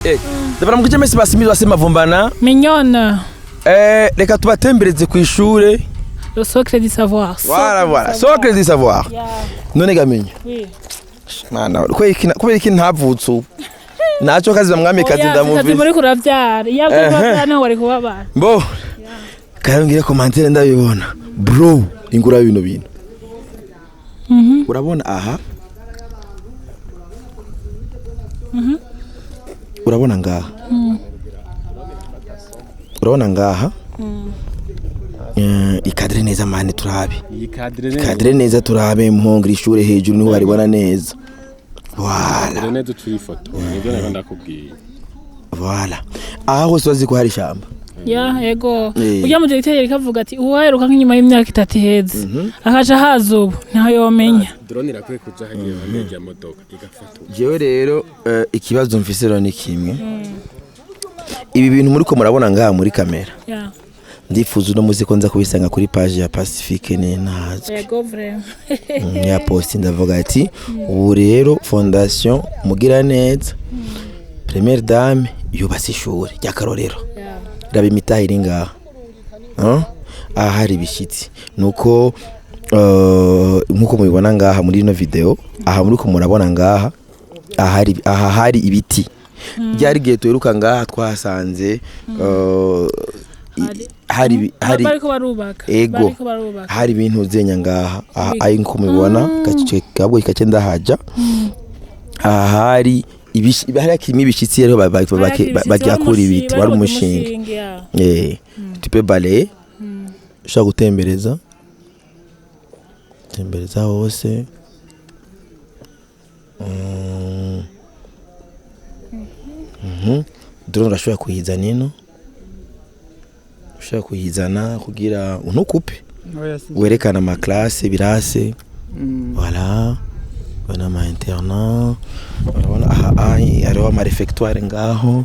Ndabara mukije mesi basimizi basema vumbana mignonne. Reka tubatembereze ku ishure. Le socle du savoir. Voilà, socle du savoir. None gamenye. Oui. Mana, kubera iki ntavutse. Naco kazi bamwami kazi ndamuvise. Kazi muri kuravyara. Yavuga naho wari kubabara. Bo. Kayongire commentaire ndabibona. Bro, ingura bino bintu. Urabona aha? Urabona ngaha? Urabona ngaha? Ikadre neza mane turabe. Ikadre neza turabe muhongera ishure hejuru niho baribona neza. Voilà. Neza turi foto. Nibyo nako ndakubwiye. Voilà. Aho sozi ko hari shamba. Ya ego. Ujya mu directeur kavuga ati uwaheruka nk'inyuma y'imyaka 3 heze. Akaja hazubu ntaho yomenya. Drone irakwiye kuja hagiye bamejya modoka igafata. Jewe rero ikibazo mfise rero ni kimwe. Ibi bintu muri ko murabona ngaha muri kamera. Ya. Ndifuza no muzi ko nza kubisanga kuri page ya Pacifique Nenazo. Ego vraiment. Ya post ndavuga ati ubu rero fondation mugira neza. Première dame yubase ishure rya Karorero. Raba imitahiri ngaha. Aha hari bishitsi nuko nkuko mubibona ngaha muri ino video aha muri ko murabona ngaha aha hari ibiti byari gihe tuheruka ngaha twasanze hari bariko barubaka ego hari ibintu zenya ngaha ayi nko mubibona gace kabwo ikace ndahaja aha hari hari akimi bishitsi rero bagyakura ibiti wari umushinga tu peux balayer ushaka gutembereza hose drone urashobora kuyizana ino ushaka kuyizana kugira untukupe werekana ama classe birase voilà bana ma internat urabona aha ariho ama refectoire ngaho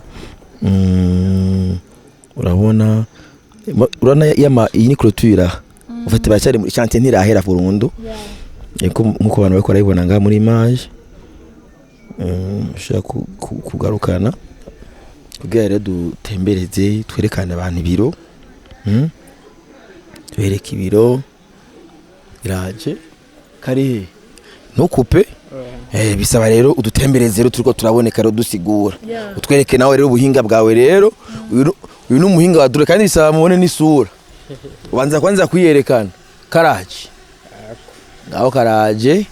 urabona iyi ni clôture ufite bacari muri chantier ntirahera burundu nkuko abantu bakora ibona ngaha muri image ushaka kugarukana kugira rero dutembereze twerekane abantu ibiro tubereka ibiro iraje kari ntukupe bisaba rero udutembereze rero turiko turaboneka rero dusigura utwereke nawe rero ubuhinga bwawe rero uyu n'umuhinga wa dure kandi bisaba mubone n'isura ubanza kwanza kuyerekana karaje ngaho karaje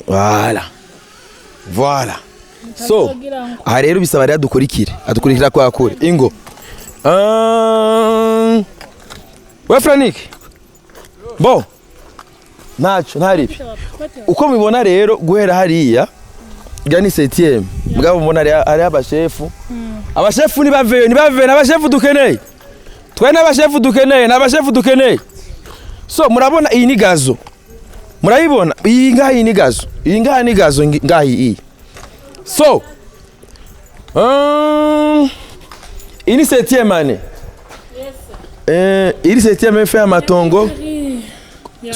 voilà so aha rero bisaba rero adukurikira kwa kure ingo we Frank bo naco ntaribi uko mubibona rero guhera hariya gani 7e mugabo mbona ari abashefu abashefu ni bave n'abashefu dukeneye twe n'abashefu dukeneye so murabona iyi ni gazo murayibona iyi ngaha ni gazo ngaha iyi so ini 7e année ili 7e fait amatongo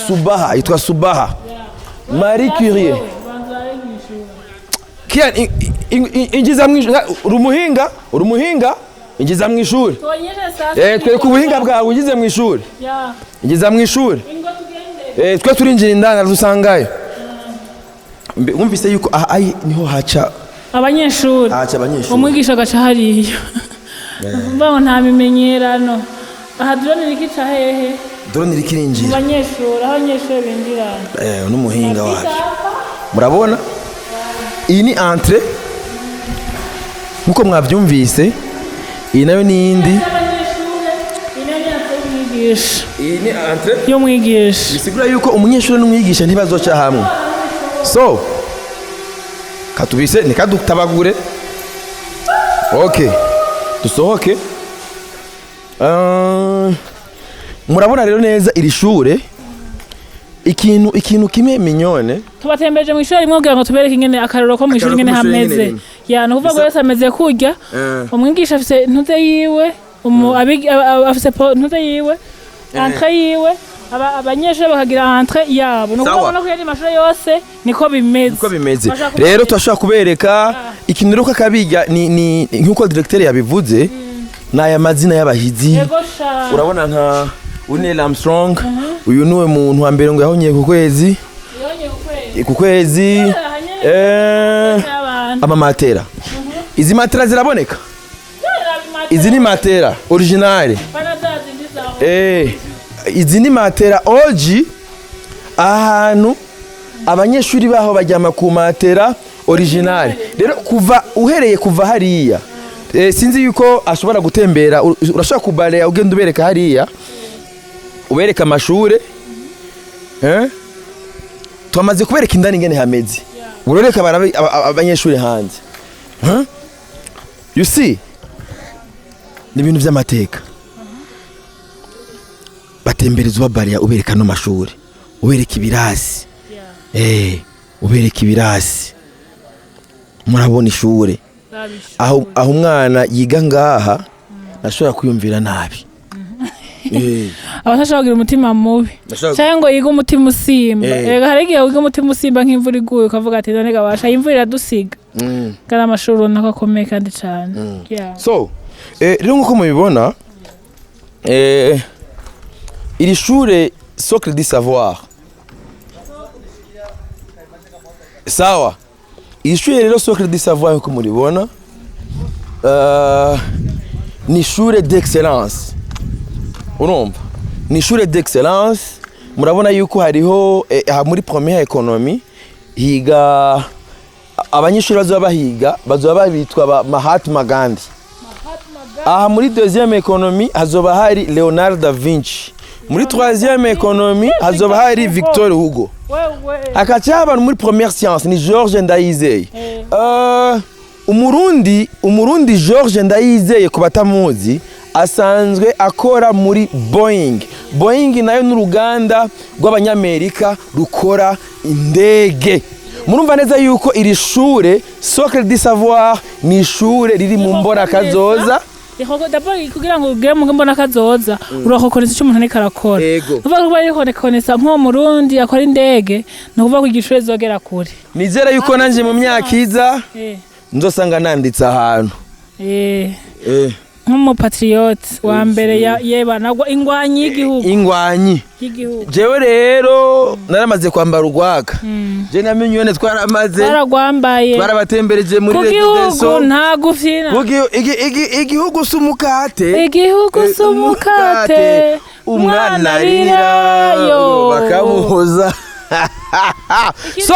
Subaha itwa Subaha Marie Curie kia ingiza rumuhinga ingiza mu ishuri twe ku buhinga bwawe ungize mu ishuri ingiza mu ishuri twe turinjira indana dusangayo wumvise yuko ayi niho haca abanyeshuri umwigisha gaca hariyo mbaho nta bimenyerano aha drone rikica hehe drone rikirinjira abanyeshuri binjira n'umuhinga wacu murabona iyi ni entrée nkuko mwavyumvise iyi nayo ni indi iyi ni entrée yo mwigisha bisigura yuko umunyeshuri n'umwigisha ntibazoca hamwe so katubise nikadutabagure okay dusohoke murabona rero neza iri shure ikintu kimwe mignone tubatembeje mu ishuri rimwe kugira ngo tubereke ingene akaroro ko mu ishuri ingene hameze no kuvuga ngo yose ameze kurya umwigisha afise ntuze yiwe afise ntuze yiwe entrée yiwe abanyeshuri bakagira entre yabo no kubona ko yari mashuri yose niko bimeze rero twashaka kubereka ikintu rero kabiga ni nkuko directeur yabivuze naya mazina y'abahizi urabona nka Neil Armstrong uyu niwe muntu wa mbere ngo yahonye ku kwezi amamatera izi matera ziraboneka izi ni matera originale izi ni matera oji ahantu abanyeshuri baho bajyama ku matera originale rero uhereye kuva hariya sinzi yuko ashobora gutembera urashaka kubarea ugenda ubereka hariya ubereka amashure twamaze kubereka indani ngene hameze uroreka abanyeshuri hanze you see ni ibintu by'amateka batemberezwa bariya ubereka no mashuri ubereka ibirasi ubereka ibirasi murabona ishure aho umwana yiga ngaha ashobora kwiyumvira nabi abashaka kugira umutima mubi cyangwa ngo yiga umutima usimba rega hari igihe wiga umutima usimba nk'imvura iguye ukavuga ati none gabasha imvura iradusiga kandi amashuri nako akomeye kandi cyane so rero nkuko mubibona iri shure Socle du Savoir sawa iri shure rero Socle du Savoir nkuko muribona ni ishure d'excellence urumva ni ishure d'excellence murabona yuko hariho muri première économie higa abanyeshuri bazoba babitwa Mahatma Gandhi aha muri deuxième économie hazoba hari Leonardo da Vinci muri troisième économie hazoba hari Victor Hugo akaca abantu muri première science ni George Ndayizeye umurundi George Ndayizeye ku batamuzi asanzwe akora muri Boeing nayo n'uruganda rw'abanyamerika rukora indege murumva neza yuko iri shure Socle du Savoir ni ishure riri mu mbona kazoza kugira ngo ugere mu mbona kazoza urakokonesa icyo umuntu ariko arakora uvuga ko bari kokonesa nko mu Burundi akora indege no kuvuga ko igishure zogera kure nizera yuko nanje mu myaka iza nzosanga nanditse ahantu nk'umupatriote wa mbere yeba nagwa ingwanyi y'igihug'ingwanyi jewe rero naramaze kwambara urwaga je na minyone twaragwambaye twarabatembereje muri regideso nta gufina igihugu sumukate umwana arirayo bakamuhoza so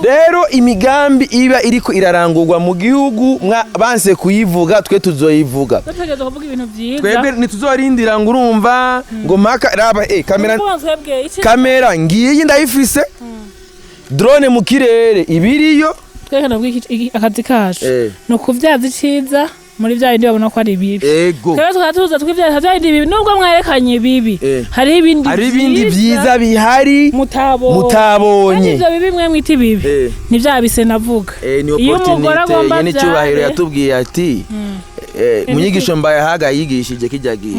rero imigambi iba iriko irarangurwa mu gihugu banse kuyivuga twe tuzoyivuga twebwe ntituzorindira ngo urumva ngo maka raba kamera ngiyi ndayifise drone mu kirere ibiriyo twekana akazi kacu no kuvyaza iciza muri bya bindi babona ko ari bibi kandi tukatuza twivyaza bya bindi bibi nubwo mwerekanye bibi hari ibindi byiza bihari mutabonye ibyo bibi mwe mwiti bibi ni bya bise navuga iyo umugore agomba ni cyubahiro yatubwiye ati munyigisho mbaye haga yigishije kijyagiye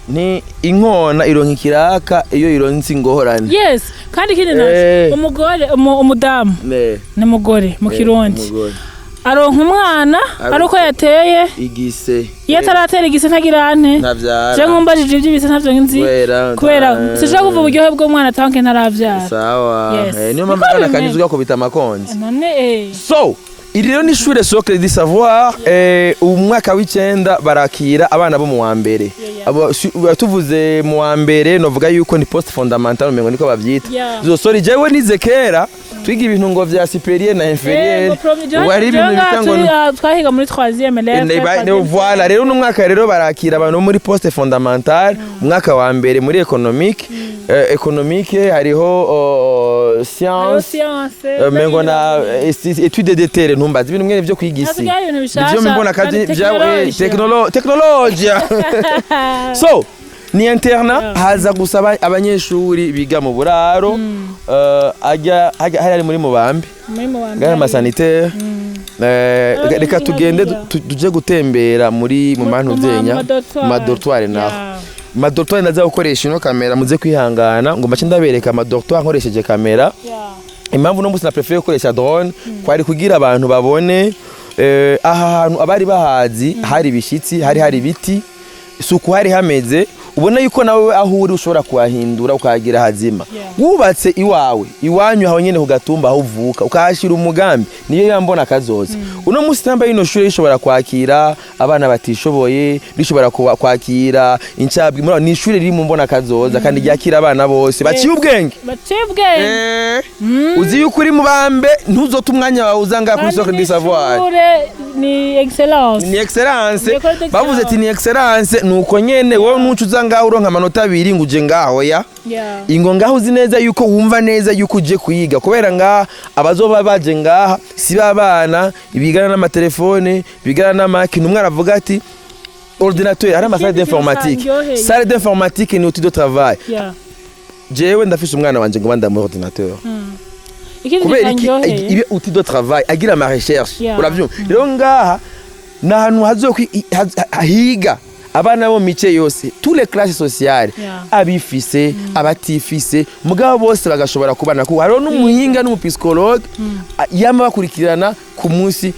ni inkona ironka ikiraka iyo ironse ingorane yes kandi kindi naco umugore umudamu ni mugore mu kirundi aronka umwana aruko yateye igise yataratera igise ntagirante ntavyara je nkumbajije iby'ibise ntavyo nzi kubera sije kuva uburyohe bw'umwana tanke ntaravyara sawa niyo mpamvu akanyuzwa ko bita amakonzi none so iri rero ni ishure Socle du Savoir umwaka w'icenda barakira abana bo mu wa mbere tuvuze mu wa mbere novuga yuko ni post fondamental umengo niko bavyita sorry jewe nize kera twiga ibintu ngo vya superieur na inferieur wari ibintu bitango twahiga muri 3e élève voilà rero n'umwaka rero barakira abantu muri poste fondamental umwaka wa mbere muri économique hariho science mengo na étude de terre ntumbaza ibintu mwene byo kwigisi byo mbona kazi bya technologia so ni interna haza gusaba abanyeshuri biga mu buraro ajya hari muri mubambi ngana masanitaire reka tugende tuje gutembera muri mu mantu zenya ma dortoir naho madoktori ndaza gukoresha ino kamera muze kwihangana ngo mbace ndabereka amadoktori nkoresheje kamera impamvu no musi na prefer gukoresha drone kwari kugira abantu babone aha hantu abari bahazi hari bishitsi hari biti suku hari hameze ubona yuko nawe aho uri ushobora kuhahindura ukagira hazima wubatse iwanyu aho nyene kugatumba aho uvuka ukahashira umugambi niyo yambona kazoza uno musi tamba ino shure ishobora kwakira abana batishoboye rishobora kwakira incabwi muri ni shure riri mu mbona kazoza kandi ryakira abana bose baciye ubwenge uzi yuko uri mubambe ntuzota umwanya wawe uzanga kuri Socle du Savoir ni excellence bavuze ati ni excellence nuko nyene wowe nucuza ngaho uronka amanota 2 nguje ngaho ingo ngaho uzi neza yuko wumva neza yuko uje kuyiga kubera ngaha abazoba baje ngaha si babana ibigana n'amatelefone bigana n'amakini umwe aravuga ati ordinateur ari ama salle d'informatique ni outil de travail jewe ndafishe umwana wanje ngo banda mu ordinateur kubera iki outil de travail agira ama recherche uravyumva rero ngaha nahantu hazohiga abana bo mice yose tous les classes sociales abifise abatifise mugabo bose bagashobora kubana ko haro n'umuhinga n'umupsychologue yama bakurikirana ku munsi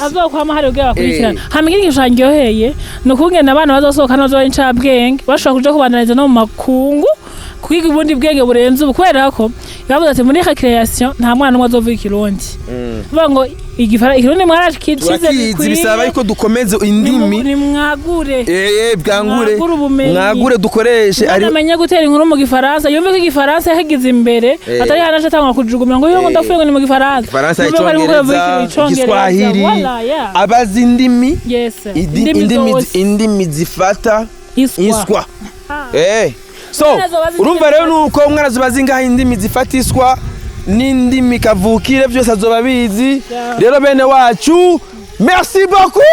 azokwama hari ubwe bakurikirana hamwe n'igishangyoheye no kungena abana bazosohoka nazo incabwenge bashobora kuja kubananiza no mu makungu kwiga ubundi bwenge burenze kubera ko bavuze ati muri recreation nta mwana umwe azovuga ikirundi vuga ngo ikirundi mwarakize bisaba yuko dukomeze indimi ni mwagure mwagure dukoreshe ari amenya gutera inkuru mu gifaransa yumve ko igifaransa yahigize imbere atari hanaje atangwa kujugumira ngo yo ndafuye ngo ni mu gifaransa Igiswahili abazi indimi indimi zifata iswa so urumva rero nuko umwana zubazi ngaho indimi zifata iswa n'indimi kavukire byose azoba bizi rero bene wacu merci beaucoup